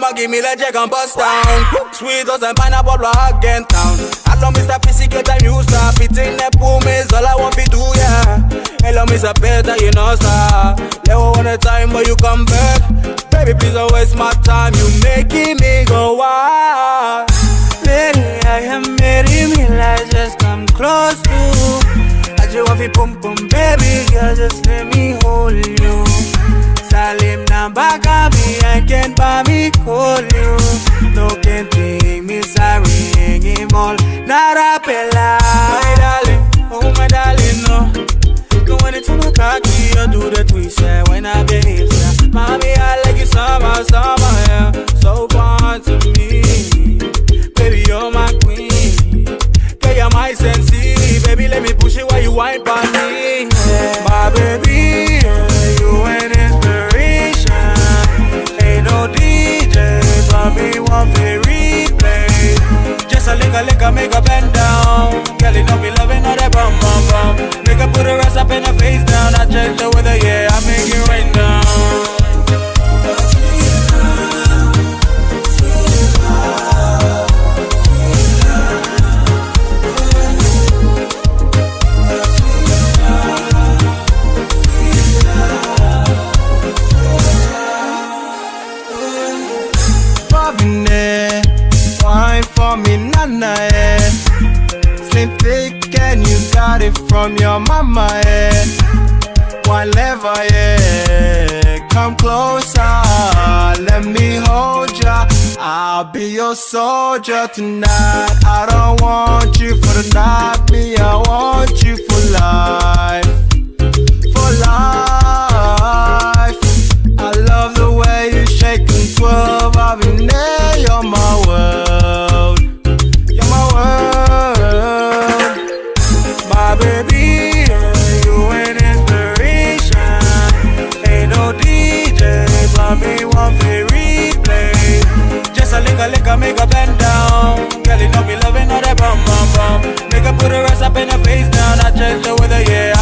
Come give me the jack and bust down. Sweet as and pineapple again town. I love Mr. PC, get a new stop. It's in the boom is all I want to do, yeah. Hello, Mr. Peter, you know, star. Never want a time when you come back. Baby, please don't waste my time. You making me go wild. Lady, I am marrying me, like just come close to. I just want to pum pum, baby, girl, just let me hold you. Salim Nambaga me, I can't buy me call you. No can take me, sorry, him all. Nara Pella, my darling, oh my darling, no. Go when it's on the khaki, you do the twist, yeah, when I behave, yeah. Mommy, I like you summer, summer, yeah. So fun to me. Baby, you're my queen. Girl, you're my sensei. Baby, let me push it while you whine on me, yeah. My baby, yeah, you ain't inspiration. Ain't no DJ, but me want to replay. Just a lick, make a bend down. Girl, you know me loving all that bum, bum, bum. Make her put her ass up and her face down. I check the weather, yeah, I make it rain down. Wine for me, nana, yeah. Slim thick and you got it from your mama, yeah. One lever, yeah. Come closer, let me hold ya. I'll be your soldier tonight. I don't want you for the night, me, I want you for life. For life. I love the way you shake and twirl, I've been there, you're my world. You're my world. My baby, yeah, you an inspiration. Ain't no DJ, but me want to replay. Just a lick, make a bend down. Girl, you know me loving all that bum, bum, bum. Make her put her ass up and her face down. I check the weather, yeah.